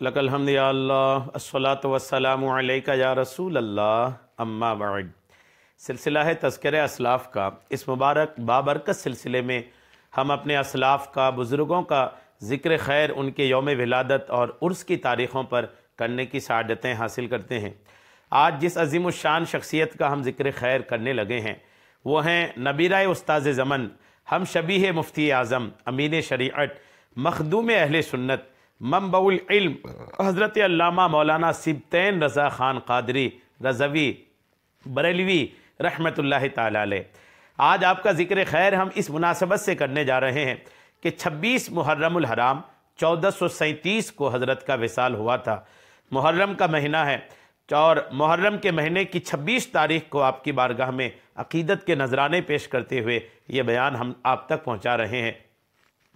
लकल हम्द या अल्लाह अस्सलातु वस्सलामु अलैका या रसूल अल्लाह अम्मा बअद। सिलसिला है तज़किरे असलाफ़ का। इस मुबारक बाबरकत सिलसिले में हम अपने असलाफ़ का, बुज़ुर्गों का ज़िक्र खैर, उनके यौम विलादत और उर्स की तारीख़ों पर करने की सआदतें हासिल करते हैं। आज जिस अज़ीमुश्शान शख्सियत का हम ज़िक्र खैर करने लगे हैं वो हैं नबीराए उस्ताज़ ज़मन, हम शबीह मुफ्ती आज़म, अमीन शरीअत, मखदूम अहले सुन्नत, मंबउल इल्म, हज़रत अल्लामा मौलाना सिब्तैन रज़ा ख़ान क़ादरी रज़वी बरेलवी रहमतुल्लाहि ताला अलैह। आज आपका ज़िक्र खैर हम इस मुनासबत से करने जा रहे हैं कि 26 मुहर्रमुल हराम 1437 को हज़रत का विसाल हुआ था। मुहर्रम का महीना है और मुहर्रम के महीने की 26 तारीख़ को आपकी बारगाह में अक़ीदत के नजराने पेश करते हुए ये बयान हम आप तक पहुँचा रहे हैं।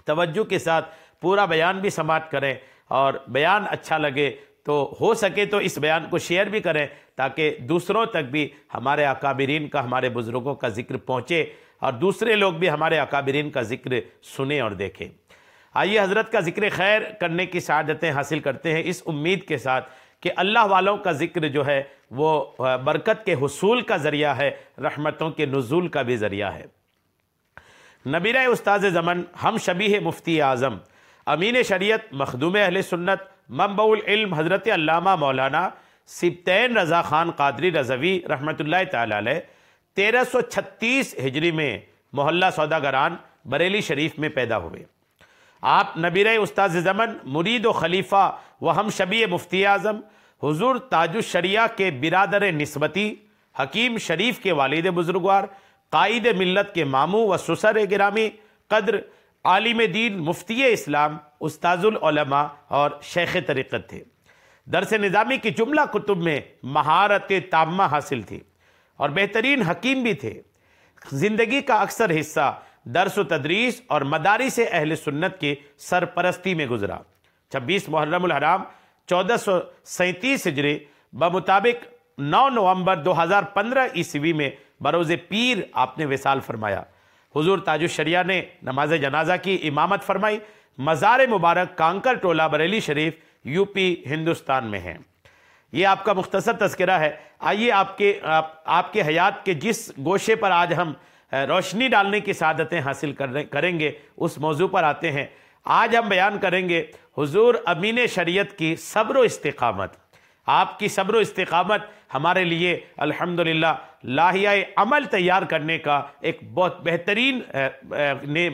तवज्जो के साथ पूरा बयान भी समाअत करें और बयान अच्छा लगे तो हो सके तो इस बयान को शेयर भी करें ताकि दूसरों तक भी हमारे अकाबिरीन का, हमारे बुज़ुर्गों का ज़िक्र पहुँचे और दूसरे लोग भी हमारे अकाबिरीन का ज़िक्र सुने और देखें। आइए हज़रत का ज़िक्र खैर करने की सआदतें हासिल करते हैं, इस उम्मीद के साथ कि अल्लाह वालों का ज़िक्र जो है वो बरकत के हुसूल का ज़रिया है, रहमतों के नुज़ूल का भी ज़रिया है। नबीराए उस्ताज़ ज़मन, हम शबीह मुफ्ती आज़म, अमीन शरीयत, मखदूम अहले सुन्नत, मंबउल इल्म, हज़रत अल्लामा मौलाना सिब्तैन रज़ा ख़ान क़ादरी रज़वी रहमतुल्लाहि ताला अलैह 1336 हिजरी में मोहल्ला सौदागरान बरेली शरीफ में पैदा हुए। आप नबीराए उस्ताज़ ज़मन, मुरीद व खलीफा व हम शबीह मुफ्ती आज़म हुज़ूर ताजुश शरिया के बिरादर निस्बती, हकीम शरीफ के वालिद बुज़ुर्गवार, कायद मिल्लत के मामू व सुसर गिरामी कद्र, आलिम दीन, मुफ्ती इस्लाम, उस्ताजुल उलमा और शेख तरीक़त थे। दरस निज़ामी की जुमला कुतुब में महारत ताम्मा हासिल थी और बेहतरीन हकीम भी थे। ज़िंदगी का अक्सर हिस्सा दर्स व तदरीस और मदारिस अहले सुन्नत की सरपरस्ती में गुजरा। 26 मुहर्रमुल हराम 1437 हिजरी बमुताबिक 9 नवंबर 2015 ईस्वी में बरोज़ पीर आपने विसाल फरमाया। हुजूर ताजुश शरिया ने नमाज जनाजा की इमामत फरमाई। मज़ार मुबारक कांकर टोला बरेली शरीफ यूपी हिंदुस्तान में है। ये आपका मुख्तसर तज़किरा है। आइए आपके हयात के जिस गोशे पर आज हम रोशनी डालने की सआदतें हासिल करेंगे उस मौजू पर आते हैं। आज हम बयान करेंगे हुजूर अमीन शरीयत की सब्र व इस्तिक़ामत। आपकी सब्र व इस्तिक़ामत हमारे लिए अल्हम्दुलिल्लाह लाहियाए अमल तैयार करने का एक बहुत बेहतरीन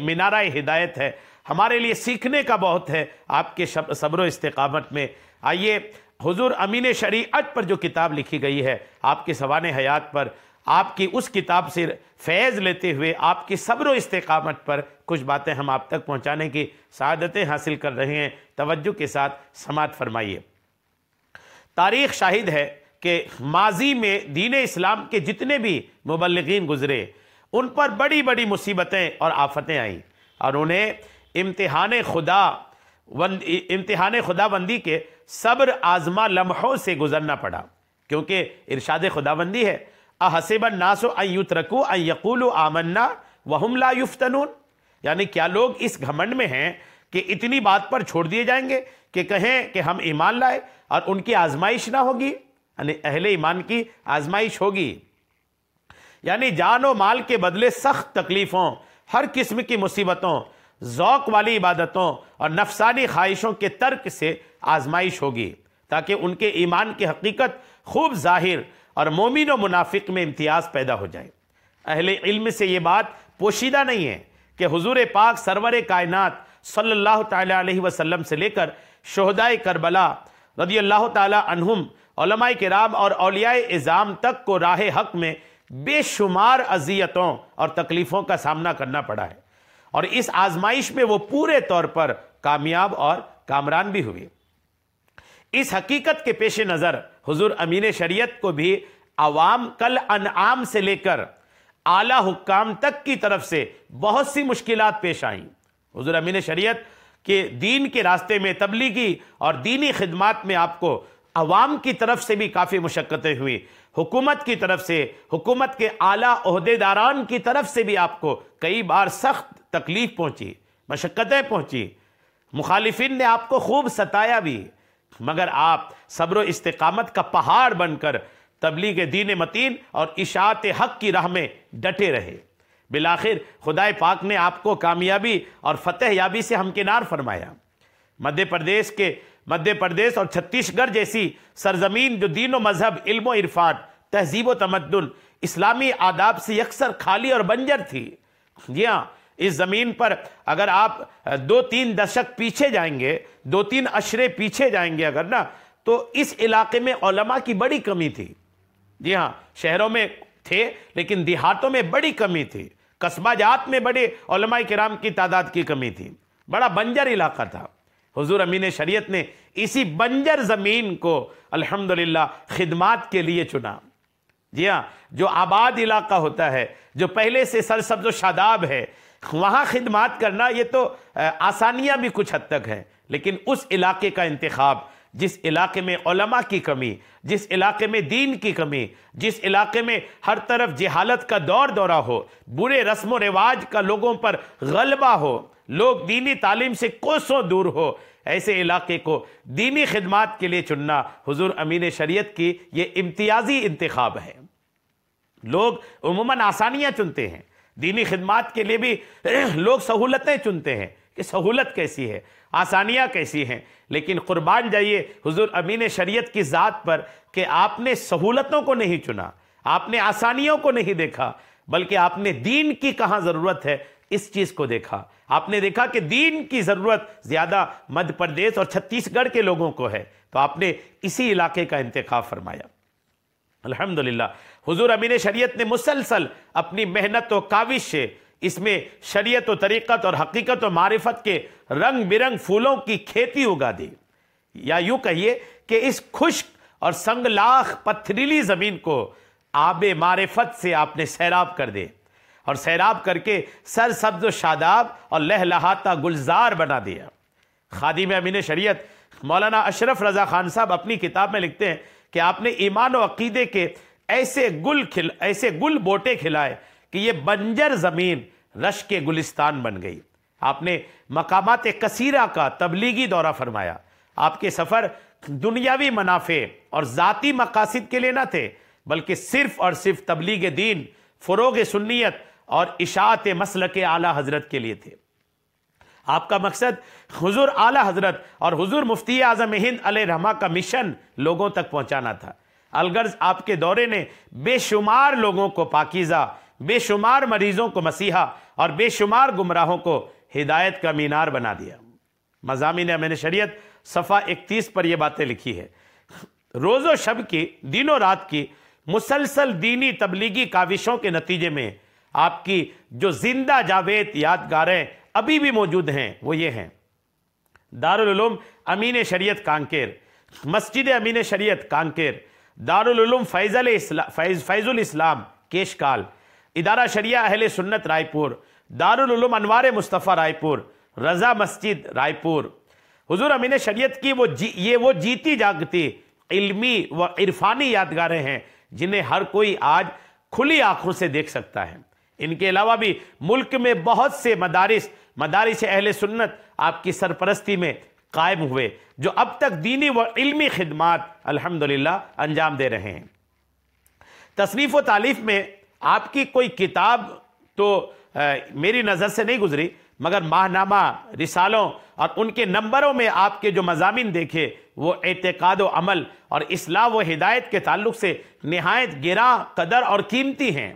मिनारा हिदायत है। हमारे लिए सीखने का बहुत है आपके सब्र व इस्तिक़ामत में। आइए हुजूर अमीन शरीअत पर जो किताब लिखी गई है, आपके सवाने हयात पर, आपकी उस किताब से फैज़ लेते हुए आपकी सब्र व इस्तिक़ामत पर कुछ बातें हम आप तक पहुँचाने की सआदतें हासिल कर रहे हैं। तवज्जो के साथ समाअत फरमाइए। तारीख़ शाहिद है कि माजी में दीन इस्लाम के जितने भी मुबल्लिगीन गुज़रे उन पर बड़ी बड़ी मुसीबतें और आफतें आईं और उन्हें इम्तिहान खुदाबंदी के सब्र आज़मा लम्हों से गुज़रना पड़ा, क्योंकि इरशाद खुदाबंदी है अहसिबन नासु अन युत्रकू अन यक़ूलू आमन्ना वहुम ला युफ्तनून। यानी क्या लोग इस घमंड में हैं कि इतनी बात पर छोड़ दिए जाएंगे कि कहें कि हम ईमान लाए और उनकी आजमाइश ना होगी। यानी अहले ईमान की आजमाइश होगी, यानी जान व माल के बदले सख्त तकलीफ़ों, हर किस्म की मुसीबतों, ज़ौक़ वाली इबादतों और नफसानी ख्वाहिशों के तर्क से आजमाइश होगी, ताकि उनके ईमान की हकीकत खूब ज़ाहिर और मोमिन व मुनाफिक में इम्तियाज़ पैदा हो जाए। अहले इल्म से ये बात पोशीदा नहीं है कि हुजूर पाक सरवर कायनात सल्लल्लाहु ताला अलैहि वसल्लम से लेकर शुहदाए करबला रज़ियल्लाहु ताला अन्हुम, उलमाए किराम और औलियाए इज़ाम तक को राह हक में बेशुमार अज़ियतों और तकलीफ़ों का सामना करना पड़ा है और इस आजमाइश में वो पूरे तौर पर कामयाब और कामरान भी हुए। इस हकीकत के पेश नज़र हुजूर अमीन शरीयत को भी अवाम कल अनआम से लेकर आला हुक्काम तक की तरफ से बहुत सी मुश्किलात पेश आईं। हुजूर अमीन शरीयत के दीन के रास्ते में तबलीगी और दीनी खिदमात में आपको अवाम की तरफ से भी काफ़ी मुशक्क़तें हुई, हुकूमत की तरफ से, हुकूमत के आला ओहदेदारान की तरफ से भी आपको कई बार सख्त तकलीफ़ पहुँची, मशक्क़तें पहुँची। मुखालिफिन ने आपको खूब सताया भी, मगर आप सब्र व इस्तिकामत का पहाड़ बनकर तबलीग दीन मतीन और इशाअत हक की राह में डटे रहे। बिलाखिर खुदाए पाक ने आपको कामयाबी और फतह याबी से हमकिनार फरमाया। मध्य प्रदेश और छत्तीसगढ़ जैसी सरजमीन जो दीन व मजहब, इल्म व इरफान, तहजीब व तमद्दुन, इस्लामी आदाब से यकसर खाली और बंजर थी। जी हाँ, इस ज़मीन पर अगर आप 2-3 दशक पीछे जाएंगे, 2-3 अशरे पीछे जाएंगे अगर ना, तो इस इलाके में उलमा की बड़ी कमी थी। जी हाँ, शहरों में थे लेकिन देहातों में बड़ी कमी थी। कस्बा जात में बड़े उलमा किराम की तादाद की कमी थी। बड़ा बंजर इलाका था। हुजूर अमीन शरीयत ने इसी बंजर ज़मीन को अल्हम्दुलिल्लाह खिदमात के लिए चुना। जी हाँ, जो आबाद इलाका होता है, जो पहले से सरसब्ज़ व शादाब है, वहाँ खिदमात करना ये तो आसानियाँ भी कुछ हद तक है, लेकिन उस इलाके का इंतखाब, जिस इलाके में उलमा की कमी, जिस इलाके में दीन की कमी, जिस इलाके में हर तरफ जहालत का दौर दौरा हो, बुरे रस्म व रिवाज का लोगों पर गलबा हो, लोग दीनी तालीम से कोसों दूर हो, ऐसे इलाके को दीनी खिदमात के लिए चुनना हुजूर अमीन शरीयत की ये इम्तियाजी इंतखाब है। लोग उमूमन आसानियाँ चुनते हैं, दीनी खिदमात के लिए भी लोग सहूलतें चुनते हैं कि सहूलत कैसी है, आसानियाँ कैसी हैं, लेकिन कुर्बान जाइए हुजूर अमीन शरीयत की ज़ात पर कि आपने सहूलतों को नहीं चुना, आपने आसानियों को नहीं देखा, बल्कि आपने दीन की कहाँ ज़रूरत है इस चीज़ को देखा। आपने देखा कि दीन की ज़रूरत ज़्यादा मध्य प्रदेश और छत्तीसगढ़ के लोगों को है, तो आपने इसी इलाके का इंतखाब फरमाया। अल्हम्दुलिल्लाह हुजूर अमीन शरीयत ने मुसलसल अपनी मेहनत व काविश से इसमें शरीयत व तरीक़त और हकीकत व मारिफत के रंग बिरंग फूलों की खेती उगा दी। या यूँ कहिए कि इस खुश्क और संगलाख पथरीली ज़मीन को आबे मारिफत से आपने सैराब कर दे और सैराब करके सर सब्ज़ व शादाब और लहलहाता गुलजार बना दिया। खादिम अमीन शरीयत मौलाना अशरफ रज़ा खान साहब अपनी किताब में लिखते हैं कि आपने ईमान व अक़ीदे के ऐसे गुल बोटे खिलाए कि ये बंजर ज़मीन रश के गुलिस्तान बन गई। आपने मकामात कसीरा का तबलीगी दौरा फरमाया। आपके सफ़र दुनियावी मुनाफे और ज़ाती मकासिद के लिए न थे, बल्कि सिर्फ़ और सिर्फ तबलीग दीन, फ़रोग़ सुन्नियत और इशाअत मसलक आला हज़रत के लिए थे। आपका मकसद हुजूर आला हज़रत और हुजूर मुफ्ती आज़म हिंद अलैहिर्रहमा का मिशन लोगों तक पहुँचाना था। अलगर्ज आपके दौरे ने बेशुमार लोगों को पाकीज़ा, बेशुमार मरीज़ों को मसीहा और बेशुमार गुमराहों को हिदायत का मीनार बना दिया। मज़ामीन अमीन शरीयत सफ़ा 31 पर यह बातें लिखी है। रोज़ो शब की, दिनों रात की मुसलसल दीनी तबलीगी काविशों के नतीजे में आपकी जो जिंदा जावेद यादगारें अभी भी मौजूद हैं वो ये हैं: दारुल उलूम अमीन शरीयत कांकेर, मस्जिद अमीन शरीयत कांकेर, दारुल उलूम फैज़ुल इस्लाम केशकाल, इदारा शरिया अहले सुन्नत रायपुर, दारुल उलूम अनवार मुस्तफ़ा रायपुर, रज़ा मस्जिद रायपुर। हुजूर अमीन शरीयत की वो जीती जागती इल्मी व इरफानी यादगारें हैं जिन्हें हर कोई आज खुली आंखों से देख सकता है। इनके अलावा भी मुल्क में बहुत से मदारिस अहले सुन्नत आपकी सरपरस्ती में कायम हुए, जो अब तक दीनी व इल्मी खिदमात अल्हम्दुलिल्लाह अंजाम दे रहे हैं। तसनीफ़ व तालीफ़ में आपकी कोई किताब तो मेरी नज़र से नहीं गुजरी, मगर माहनामा, रिसालों और उनके नंबरों में आपके जो मज़ामीन देखे वो एतकाद व अमल और इस्लाह व हिदायत के ताल्लुक़ से निहायत गिरा कदर और कीमती हैं।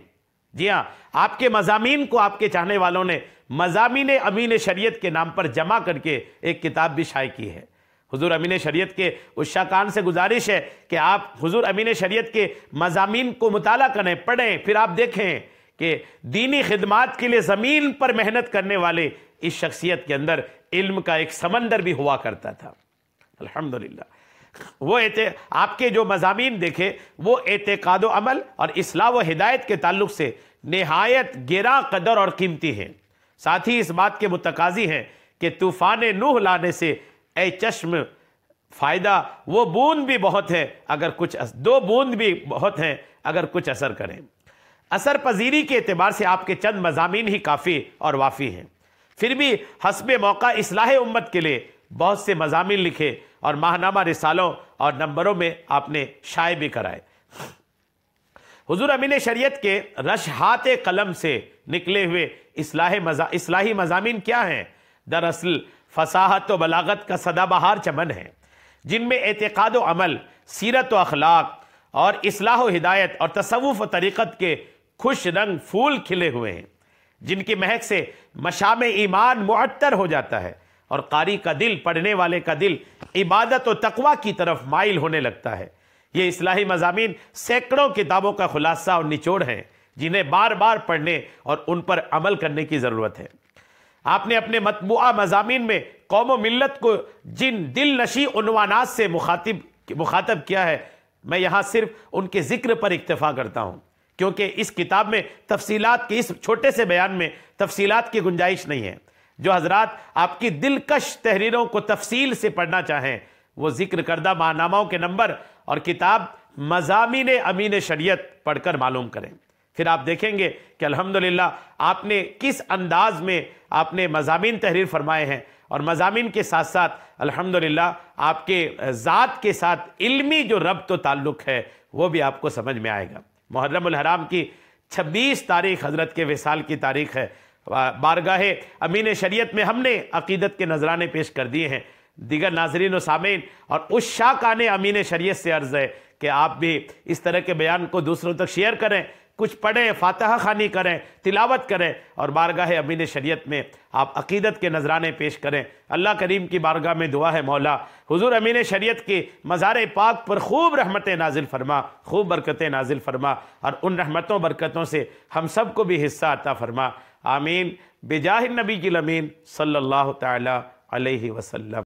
जी हाँ, आपके मज़ामीन को आपके चाहने वालों ने मज़ामीन अमीन शरीयत के नाम पर जमा करके एक किताब भी शाये की है। हुजूर अमीन शरीयत के उस शाकान से गुजारिश है कि आप हुजूर अमीन शरीयत के मज़ामीन को मुताला करें, पढ़ें, फिर आप देखें कि दीनी खिदमात के लिए ज़मीन पर मेहनत करने वाले इस शख्सियत के अंदर इल्म का एक समंदर भी हुआ करता था। अल्हम्दुलिल्लाह वो आपके जो मज़ामीन देखे वो एतकाद व अमल और इस्लाह व हिदायत के ताल्लुक़ से निहायत गिरा कदर और कीमती हैं। साथ ही इस बात के मुतकाज़ी हैं कि तूफ़ान नूह लाने से ए चश्म फ़ायदा वो बूंद भी बहुत है अगर कुछ, दो बूंद भी बहुत हैं अगर कुछ असर करें। असर पजीरी के एतबार से आपके चंद मज़ामीन ही काफ़ी और वाफ़ी हैं। फिर भी हस्बे मौका इस्लाह उम्मत के लिए बहुत से मज़ामीन लिखे और माहनामा रिसालों और नंबरों में आपने शाये भी कराए। हुजूर अमीन शरीयत के रशहात कलम से निकले हुए इस्लाही मज़ामीन क्या हैं? दरअसल फसाहत व बलागत का सदाबहार चमन है, जिनमें एतिक़ाद व अमल, सीरत व अखलाक और इस्लाह व हिदायत और तसव्वुफ़ व तरीक़त के खुश रंग फूल खिले हुए हैं, जिनकी महक से मशाम ईमान मुअत्तर हो जाता है और कारी का दिल, पढ़ने वाले का दिल इबादत व तक़वा की तरफ माइल होने लगता है। ये इस्लाही मज़ामीन सैकड़ों किताबों का खुलासा और निचोड़ हैं, जिन्हें बार बार पढ़ने और उन पर अमल करने की ज़रूरत है। आपने अपने मतबूआ मज़ामीन में कौम व मिल्लत को जिन दिल नशी उन्वानात से मुखातब किया है, मैं यहाँ सिर्फ उनके ज़िक्र पर इक्तफ़ा करता हूँ, क्योंकि इस किताब में तफसीलात के, इस छोटे से बयान में तफसीलात की गुंजाइश नहीं है। जो हजरात आपकी दिलकश तहरीरों को तफसील से पढ़ना चाहें, वो जिक्र करदा माहनामाओं के नंबर और किताब मज़ामीन अमीन शरीयत पढ़कर मालूम करें। फिर आप देखेंगे कि अल्हम्दुलिल्लाह आपने किस अंदाज में आपने मज़ामीन तहरीर फरमाए हैं और मज़ामीन के साथ साथ अल्हम्दुलिल्लाह आपके ज़ात के साथ इल्मी जो रब्त व ताल्लुक़ है वो भी आपको समझ में आएगा। मुहर्रमुल हराम की 26 तारीख़ हज़रत के विसाल की तारीख़ है। बारगाहे अमीन शरीयत में हमने अक़ीदत के नजराने पेश कर दिए हैं। दीगर नाज़रीन व सामीन और उस शाकाने अमीन शरीयत से अर्ज़ है कि आप भी इस तरह के बयान को दूसरों तक शेयर करें, कुछ पढ़ें, फातिहा खानी करें, तिलावत करें और बारगाह अमीन शरीयत में आप अक़ीदत के नजराने पेश करें। अल्लाह करीम की बारगाह में दुआ है, मौला हुजूर अमीन शरीयत की मज़ार पाक पर खूब रहमतें नाजिल फरमा, खूब बरकतें नाजिल फरमा और उन रहमतों बरकतों से हम सब को भी हिस्सा अता फरमा। आमीन बिजाहि नबी की अमीन सल्लल्लाहु तआला अलैहि वसल्लम।